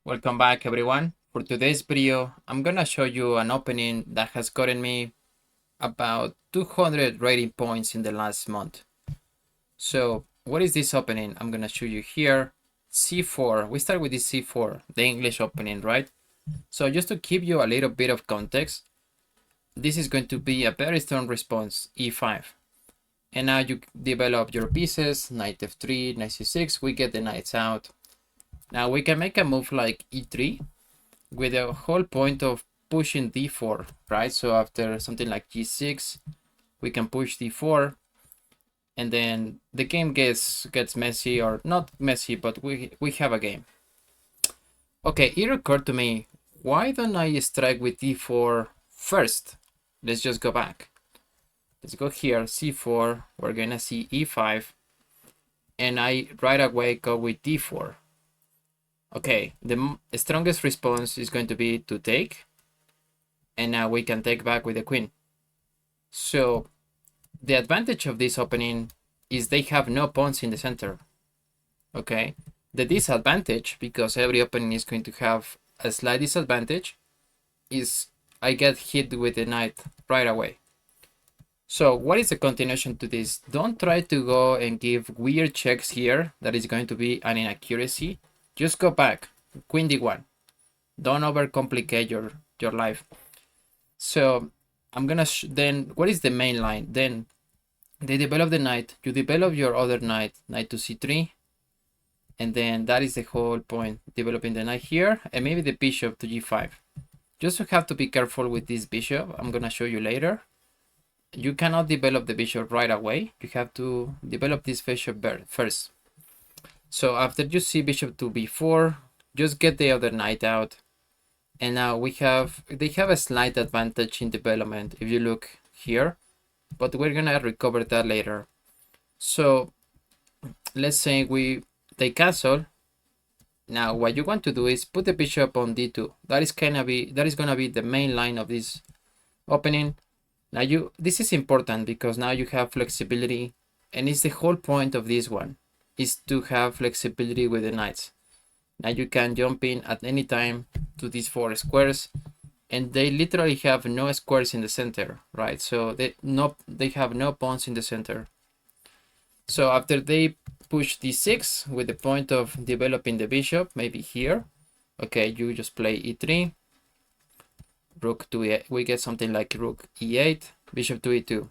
Welcome back everyone. For today's video, I'm gonna show you an opening that has gotten me about 200 rating points in the last month. So what is this opening? I'm gonna show you here. C4, we start with this C4, the English opening, right? So just to give you a little bit of context, this is going to be a very strong response, E5. And now you develop your pieces, knight F3, knight C6, we get the knights out. Now we can make a move like E3 with the whole point of pushing d4, right? So after something like g6, we can push d4, and then the game gets messy, or not messy, but we have a game. Okay, it occurred to me, why don't I strike with d4 first? Let's just go back. Let's go here, c4, we're gonna see e5, and I right away go with d4. Okay, the strongest response is going to be to take, and now we can take back with the queen. So the advantage of this opening is they have no pawns in the center. Okay, the disadvantage, because every opening is going to have a slight disadvantage, is I get hit with the knight right away. So what is the continuation to this? Don't try to go and give weird checks here. That is going to be an inaccuracy. Just go back, queen d1. Don't overcomplicate your life. So I'm gonna then what is the main line? Then they develop the knight, you develop your other knight, knight to c3, and then that is the whole point, developing the knight here, and maybe the bishop to g5. Just have to be careful with this bishop. I'm gonna show you later. You cannot develop the bishop right away. You have to develop this bishop first. So after you see bishop to b4, just get the other knight out. And now they have a slight advantage in development if you look here, but we're gonna recover that later. So let's say they castle. Now what you want to do is put the bishop on d2. That is gonna be the main line of this opening. Now this is important because now you have flexibility, and it's the whole point of this one, is to have flexibility with the knights. Now you can jump in at any time to these 4 squares, and they literally have no squares in the center, right? So they have no pawns in the center. So after they push d6 with the point of developing the bishop, maybe here, okay, you just play e3, rook to e8, we get something like rook e8, bishop to e2.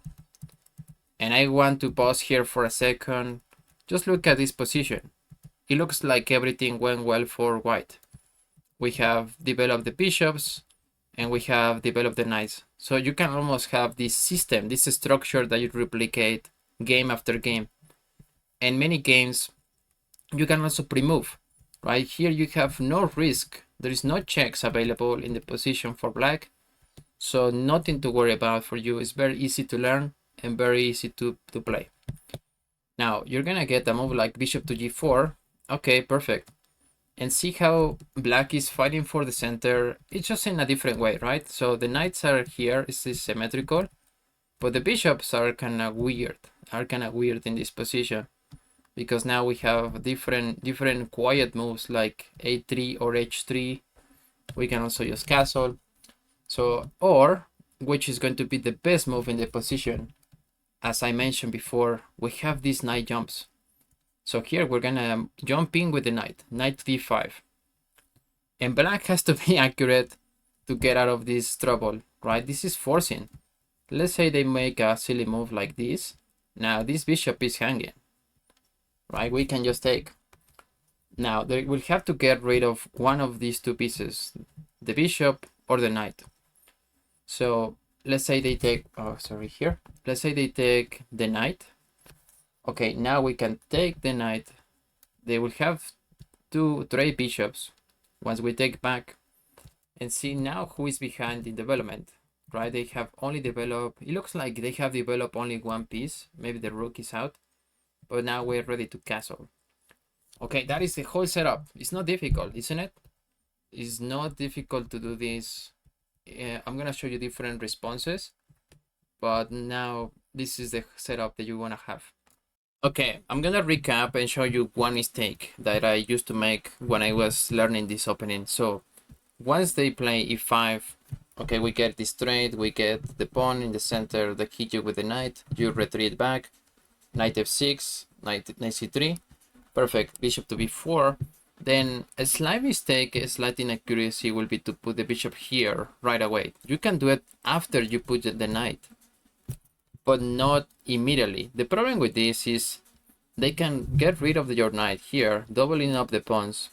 And I want to pause here for a second. Just look at this position. It looks like everything went well for white. We have developed the bishops, and we have developed the knights. So you can almost have this system, this structure that you replicate game after game. And many games, you can also pre-move. Right here you have no risk. There is no checks available in the position for black. So nothing to worry about for you. It's very easy to learn and very easy to play. Now you're gonna get a move like bishop to g4. Okay, perfect. And see how black is fighting for the center. It's just in a different way, right? So the knights are here, it's symmetrical, but the bishops are kind of weird, in this position, because now we have different quiet moves like a3 or h3. We can also use castle. So, or, which is going to be the best move in the position, as I mentioned before, we have these knight jumps. So here we're gonna jump in with the knight d5. And black has to be accurate to get out of this trouble, right? This is forcing. Let's say they make a silly move like this. Now this bishop is hanging, right? We can just take. Now they will have to get rid of one of these two pieces, the bishop or the knight. So let's say they take, here. Let's say they take the knight. Okay, now we can take the knight. They will have to trade bishops once we take back, and see now who is behind in development, right? They have only developed, it looks like they have developed only one piece. Maybe the rook is out, but now we're ready to castle. Okay, that is the whole setup. It's not difficult, isn't it? It's not difficult to do this. I'm gonna show you different responses, but now this is the setup that you wanna have. Okay, I'm gonna recap and show you one mistake that I used to make when I was learning this opening. So once they play e5, okay, we get this trade, we get the pawn in the center that hit you with the knight, you retreat back, knight f6, knight c3, perfect, bishop to b4. Then a slight mistake, a slight inaccuracy will be to put the bishop here right away. You can do it after you put the knight, but not immediately. The problem with this is they can get rid of your knight here, doubling up the pawns,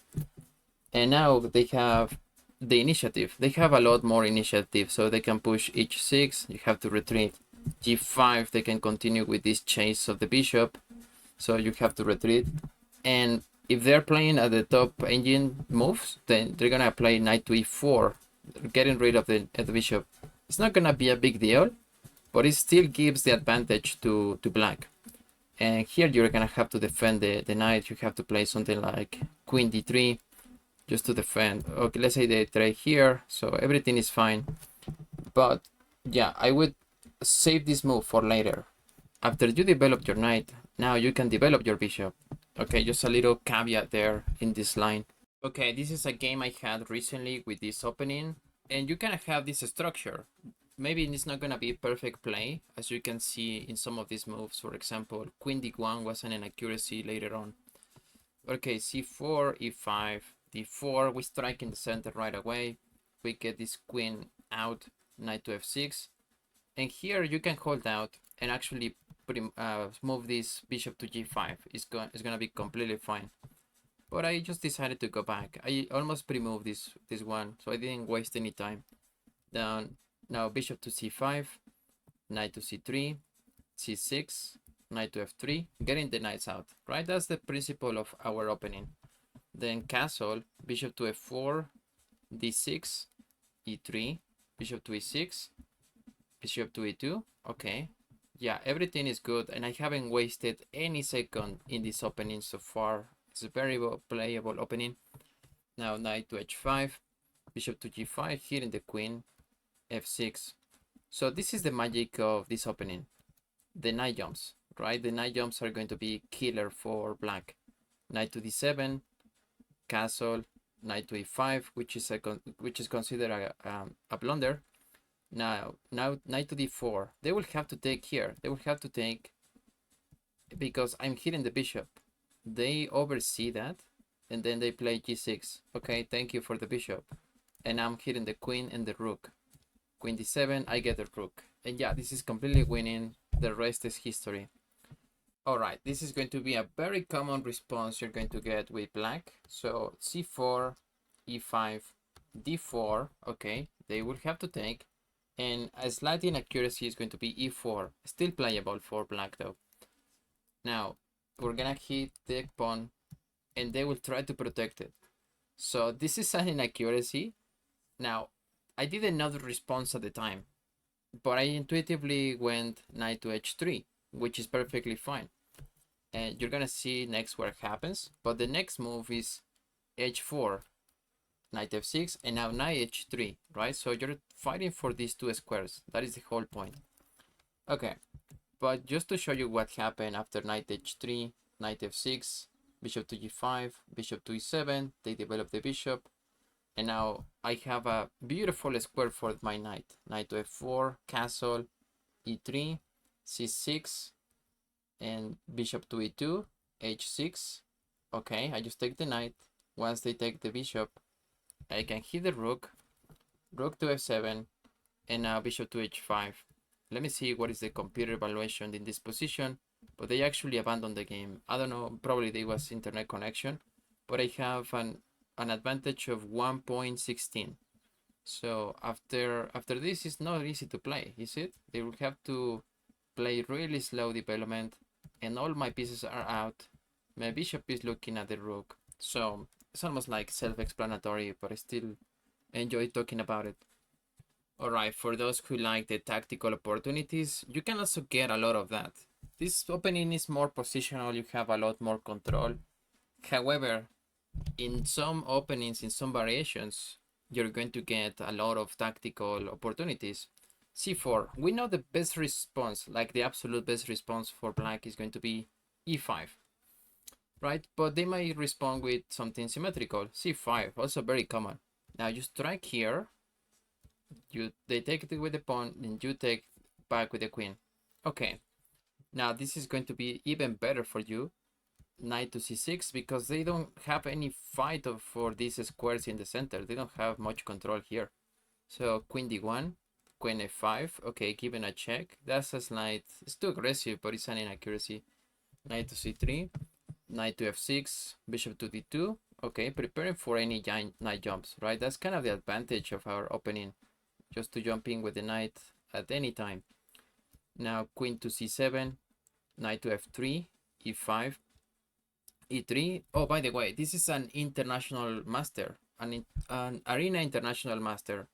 and now they have the initiative. They have a lot more initiative, so they can push h6, you have to retreat. g5, they can continue with this chase of the bishop, so you have to retreat. And if they're playing at the top engine moves, then they're gonna play knight to e4, getting rid of the bishop. It's not gonna be a big deal, but it still gives the advantage to black. And here you're gonna have to defend the knight. You have to play something like queen d3 just to defend. Okay, let's say they trade here, so everything is fine. But yeah, I would save this move for later. After you develop your knight, now you can develop your bishop. Okay, just a little caveat there in this line. Okay, this is a game I had recently with this opening, and you kind of have this structure. Maybe it's not gonna be perfect play, as you can see in some of these moves. For example, queen d1 was an inaccuracy later on. Okay, c4, e5, d4, we strike in the center right away. We get this queen out, knight to f6. And here you can hold out and actually move this bishop to g5. It's gonna be completely fine. But I just decided to go back. I almost pre-moved this one, so I didn't waste any time. Down now, bishop to c5, knight to c3, c6, knight to f3, getting the knights out, right? That's the principle of our opening. Then castle, bishop to f4, d6, e3, bishop to e6, bishop to e2. Okay, yeah, everything is good, and I haven't wasted any second in this opening so far. It's a very playable opening. Now knight to h5, bishop to g5, hitting the queen, f6. So this is the magic of this opening. The knight jumps, right? The knight jumps are going to be killer for black. Knight to d7, castle, knight to e5, which is considered a blunder. Now knight to d4. They will have to take here. They will have to take because I'm hitting the bishop. They oversee that, and then they play g6. Okay, thank you for the bishop, and I'm hitting the queen and the rook. Queen d7, I get the rook, and yeah, this is completely winning. The rest is history. All right, this is going to be a very common response you're going to get with black. So c4, e5, d4. Okay, they will have to take, and a slight inaccuracy is going to be e4. Still playable for black though. Now we're gonna hit the pawn, and they will try to protect it. So this is an inaccuracy. Now I did another response at the time, but I intuitively went knight to h3, which is perfectly fine. And you're gonna see next what happens. But the next move is h4, knight f6, and now knight h3, right? So you're fighting for these two squares. That is the whole point. Okay, but just to show you what happened after knight h3, knight f6, bishop to g5, bishop to e7, they develop the bishop, and now I have a beautiful square for my knight. Knight to f4, castle, e3, c6, and bishop to e2, h6. Okay, I just take the knight. Once they take the bishop, I can hit the rook, rook to f7, and now bishop to h5. Let me see what is the computer evaluation in this position, but they actually abandoned the game. I don't know, probably there was internet connection, but I have an advantage of 1.16. So after this, it's not easy to play, is it? They will have to play really slow development, and all my pieces are out. My bishop is looking at the rook, so it's almost like self-explanatory, but I still enjoy talking about it. Alright, for those who like the tactical opportunities, you can also get a lot of that. This opening is more positional, you have a lot more control. However, in some openings, in some variations, you're going to get a lot of tactical opportunities. c4, we know the best response, like the absolute best response for black is going to be e5, right? But they might respond with something symmetrical, c5, also very common. Now you strike here, they take it with the pawn, and you take back with the queen. Okay, now this is going to be even better for you, knight to c6, because they don't have any fight for these squares in the center. They don't have much control here. So queen d1, queen f5, okay, given a check. That's a slight, it's too aggressive, but it's an inaccuracy. Knight to c3, knight to f6, bishop to d2. Okay, preparing for any giant knight jumps, right? That's kind of the advantage of our opening, just to jump in with the knight at any time. Now queen to c7, knight to f3, e5, e3. Oh, by the way, this is an international master, an arena international master,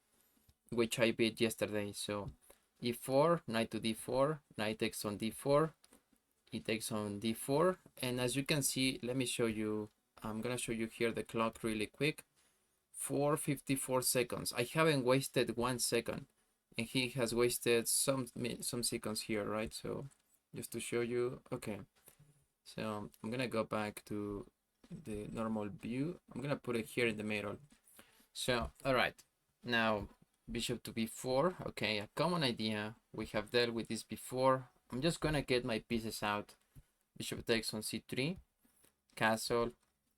which I beat yesterday. So e4, knight to d4, knight takes on d4, he takes on d4, and as you can see, let me show you, I'm gonna show you here the clock really quick. 4:54 seconds. I haven't wasted 1 second, and he has wasted some seconds here, right? So just to show you. Okay, so I'm gonna go back to the normal view. I'm gonna put it here in the middle. So all right, now bishop to b4. Okay, a common idea, we have dealt with this before. I'm just gonna get my pieces out. Bishop takes on c3, castle,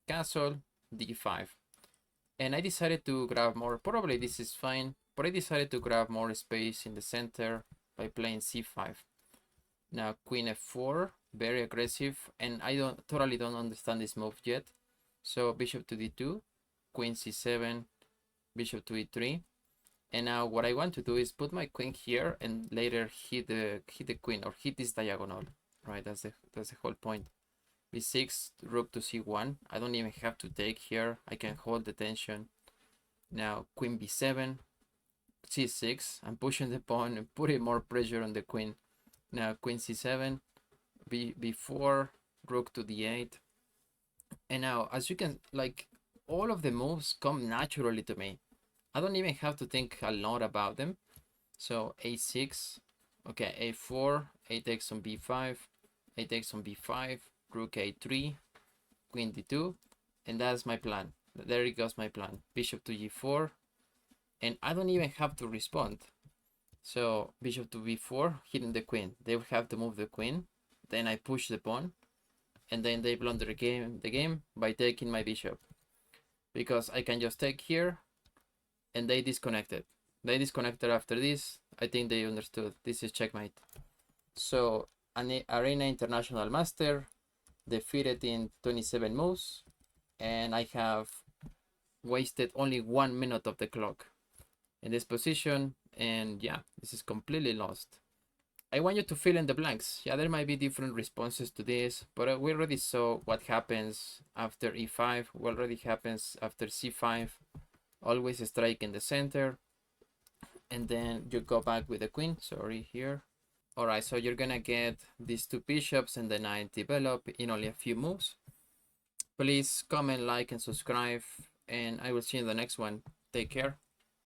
castle, d5. And I decided to grab more, probably this is fine, but I decided to grab more space in the center by playing c5. Now queen f4, very aggressive, and I totally don't understand this move yet. So bishop to d2, queen c7, bishop to e3. And now what I want to do is put my queen here and later hit the queen, or hit this diagonal, right? That's the whole point. b6, rook to c1. I don't even have to take here. I can hold the tension. Now queen b7, c6. I'm pushing the pawn and putting more pressure on the queen. Now queen c7, b4, rook to d8. And now, as you can, like, all of the moves come naturally to me. I don't even have to think a lot about them. So a6, okay, a4, a takes on b5, a takes on b5, rook a3, queen d2, and that's my plan. There it goes my plan. Bishop to g4, and I don't even have to respond. So bishop to b4, hitting the queen. They will have to move the queen. Then I push the pawn, and then they blunder the game by taking my bishop, because I can just take here, and they disconnected. They disconnected after this. I think they understood. This is checkmate. So an Arena International Master defeated in 27 moves, and I have wasted only 1 minute of the clock in this position, and yeah, this is completely lost. I want you to fill in the blanks. Yeah, there might be different responses to this, but we already saw what happens after e5, what already happens after c5. Always strike in the center, and then you go back with the queen. Sorry, here. All right, so you're gonna get these two bishops and the knight develop in only a few moves. Please comment, like, and subscribe, and I will see you in the next one. Take care.